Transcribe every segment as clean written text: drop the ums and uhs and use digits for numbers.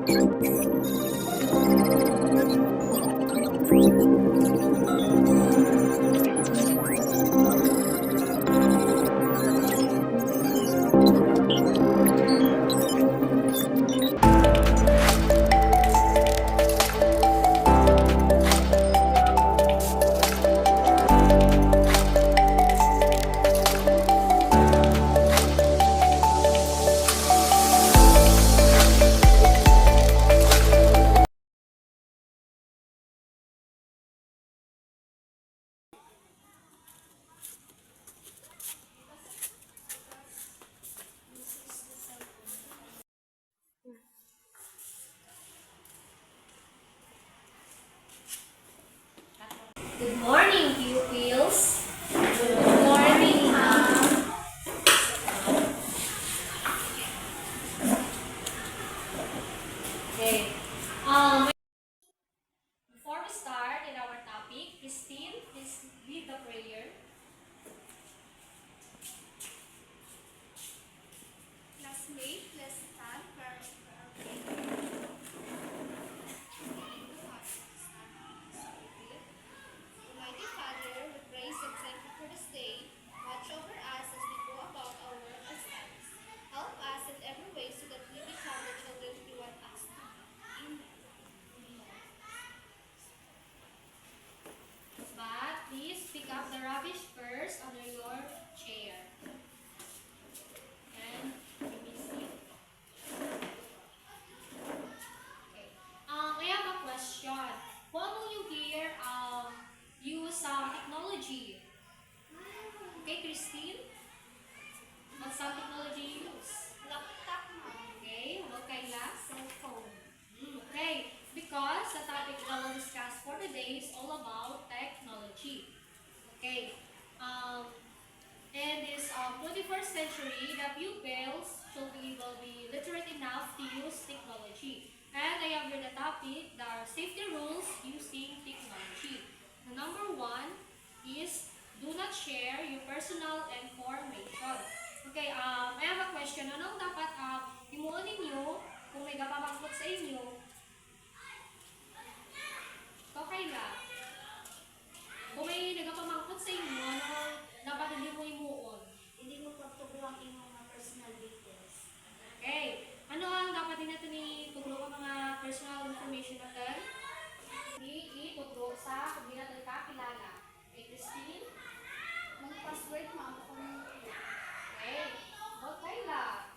Good morning, pupils. Good morning, ma'am. Okay. Before we start in our topic, Christine, please lead the prayer. Classmate, let's stand for our prayer. Almighty Father, we praise and thank you for this day. Watch over us as we go about our work and studies. Help us in every way so that we become the children you want us to be. Amen. But please pick up the rubbish first under your chair. And give me a seat. Okay. I have a question. Who among you here use technology? Okay, Christine? What some technology you use? Laptop, ma'am. Okay, what kind of? Cell phone. Okay, because the topic that we'll discuss for today is all about technology. Okay, in this 21st century, the pupils should be literate enough to use technology. And I have here the topic, the safety rules using technology. The number one is do not share your personal information. Okay, I have a question. Anong dapat himuon ninyo kung may gapamangkot sa inyo? Okay lang. Kung may nagapamangkot sa inyo, anong dapat hindi mo himuon? Hindi mo pagtubo ang iyong mga personal details. Okay. Ano ang dapat din natin ituturo ang mga personal information natin? Ituturo sa kung di natin kakilala. Okay, Christine? Mga password, ma'am, kung Okay. Okay lang.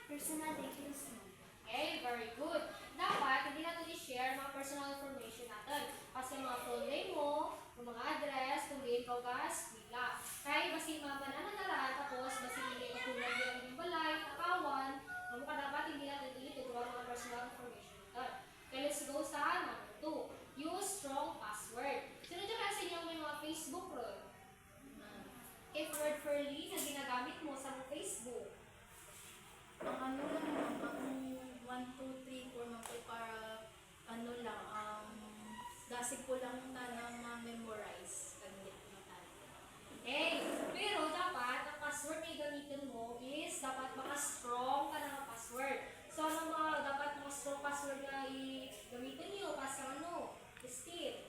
personal details mo. Okay, very good. Dapat hindi natin i-share mga personal information natin. Kasi mga full name mo, yung mga address, kung di ikaw gas, bigla. Kaya basi mga panananaran, tapos basi hindi katulad yung balay, akawan, mga dapat hindi natin ituturo ang mga personal information natin. Okay, let's go sa number 2. Use strong password. Sino dyan kasi yung may mga Facebook ron? If word for lead na ginagamit mo sa Facebook. Ang ano lang ma'am, ang 1, 2, 3, 4 ma'am, para ano lang, dasig ko lang tanang ma-memorize. Kanit na tayo. Okay, pero dapat ang password na gamitin mo is dapat maka-strong ka ng password. So, ano mga dapat mga strong password na i-gamitin nyo? Kasi ano? Steve.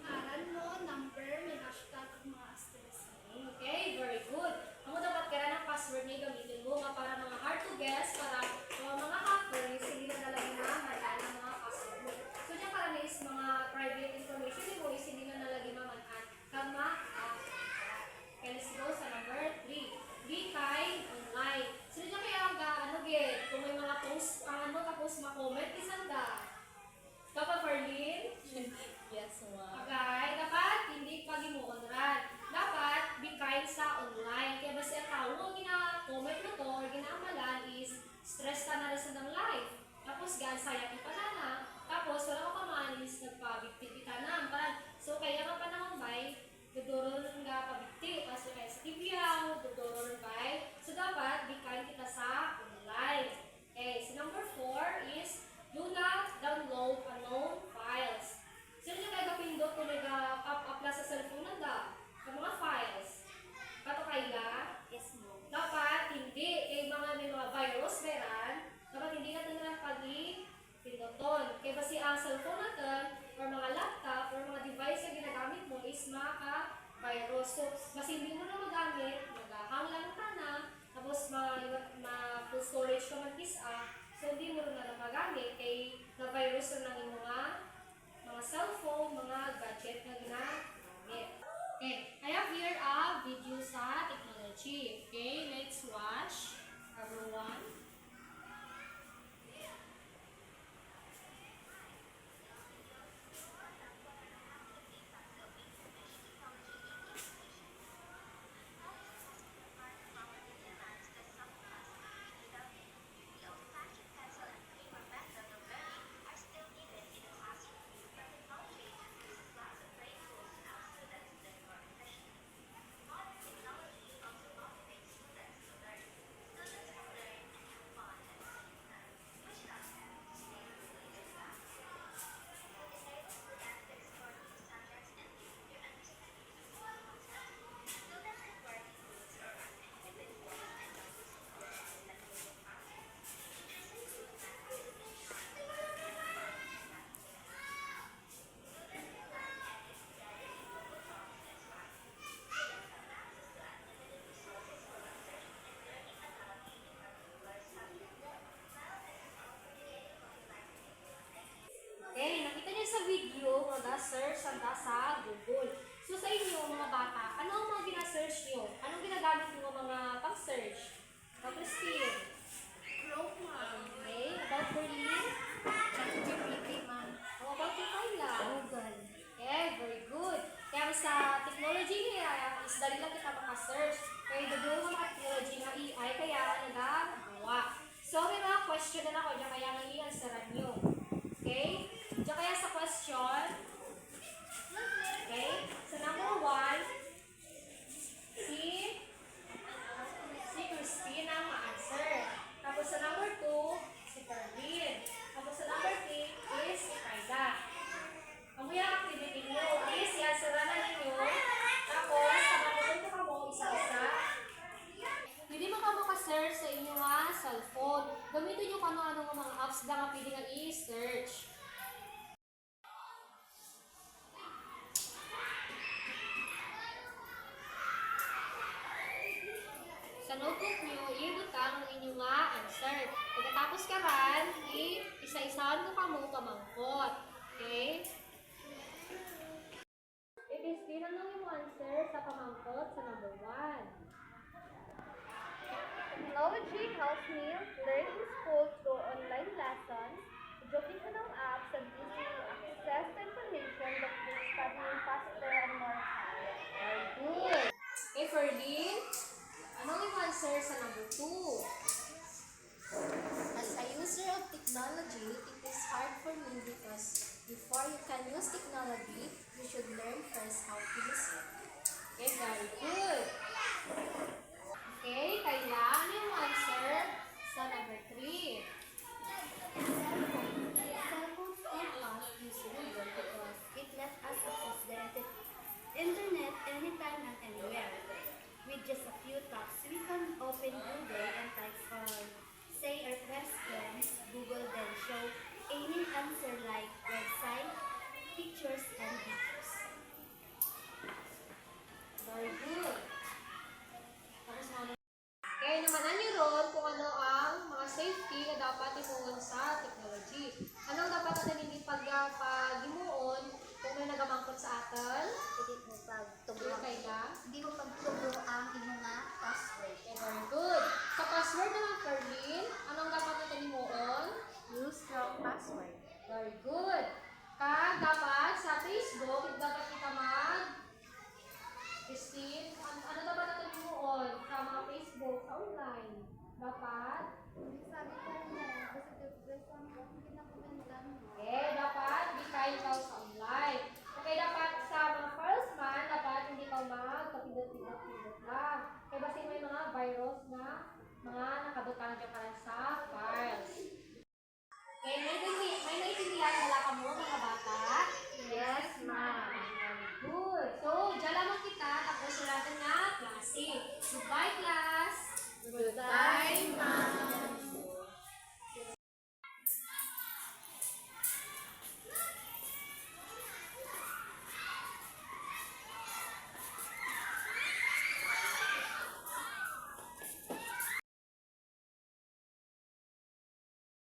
Ngaran mo, number, may hashtag at mga asterisk. Okay, very good. Ano dapat kaya ng password na gamitin mo para mga hard to guess, para mga hackers, hindi na talaga na malaan ang mga password mo. So, dyan para is mga private information mo is hindi na nalagay mamanaan. Kama, okay, let's go sa number 3. Be kind online. So, dyan kaya kung may mga post, tapos ma-comment, isang da. Kapag Berlin, Yes ma'am. okay, dapat hindi pagimuonran. Dapat be kind sa online. Kaya basta ang tao mo gina-comment mo to or ginaamalan is stress ka na rin sa ng life. Tapos saya kita na. Tapos wala ka man is nagpabigti ka na. So kaya ka pa naman bay, duduro nga pabigti. Kasi kaya sa tibiyaw, duduro bay. So dapat be kind kita sa online. Okay, so number 4 is do not download unknown files. Sino niya kaya kapindot kung nag-up-up sa cellphone na da? Ang mga files. Kato kaya? Yes, mo. Dapat hindi. Mga may mga virus, meron. Dapat hindi natin na virus. So, mas hindi mo na magamit, maghahang lang ka na, tapos ma-full storage ka mag-isa, so hindi mo na magamit, kay na-virus na ng mga cellphone, mga gadget na ginagamit. Okay, I have here a video sa technology. Okay, let's watch. Everyone. Okay, nakita niyo sa video, mag-search sa Google. So sa inyo, mga bata, ano ang mga gina-search niyo? Anong ginagamit niyo mga pang-search? Christine. Chrome, ma'am. Okay, about Berlin? ChatGPT, ma'am. How about you, Kyla? Google. Okay, very good. Kaya sa technology niya, is dali lang kita maka-search. Kaya doon mga technology na AI, kaya nagagawa. So may mga question na ako, dyan kaya nang i-answeran niyo. Okay? Diyan kaya sa question. Okay? So number 1, si Christine ang ma-answer. Tapos sa number 2, si Carlin. Tapos sa number 3 is si Kaida. Ang kaya activity nyo is i-answeran na ninyo. Tapos, sabagutin ko kamo isa-isa. Hindi mo ka maka-search sa inyong cellphone. Gamitin nyo kung ano-ano mga apps na nga pwede nga i-search. Sa notebook nyo, i-butang ang inyong answer. Pagkatapos ka ran, isa-isahan mo ka mo pamangkot. Okay? I-display na lang yung answer sa pamangkot sa number 1. Technology helps me learn in school through online lessons, educational apps, and easy access to information that makes studying faster and more fun. Very good. Okay, Ferlin, anong yung answer sa number 2? As a user of technology, it is hard for me because before you can use technology, you should learn first how to use it. Okay, very good. Okay, Kayla, ano yung answer sa number 3? Cell phones help us use Google because it lets us access the internet anytime and anywhere. With just a few taps, we can open Google and type for, say, our questions. Google then show any answer like website, pictures, and videos. Very good. Tapos mga kaya namanan niyo ron kung ano ang mga safety na dapat imuon sa technology. Anong dapat natin hindi pag-imuon kung may nagamangkot sa atin? Hindi mo pagtubo. Kayla? Hindi mo pagtubo ang inyong password. Okay, very good. Sa password naman, Ferlin, anong dapat natin imuon? Use strong password. Very good. Dapat sa Facebook, dapat kita Christine, ano dapat natin imuon sa mga Facebook, sa online? Dapat? Sabi ko rin na, basta depression ko, hindi na kumentan mo. Okay, dapat di kayo ikaw sa online. Okay, dapat sa mga files man, dapat hindi ka magpapindot-pindot lang. Kaya kasi may mga virus na mga nakabutang dyan para sa files. Okay, may naiintindihan wala ka mo mga bata? Yes, ma'am. Very good. So, dyan lamang kita, tapos wala na klase. Goodbye, class! Goodbye, ma'am.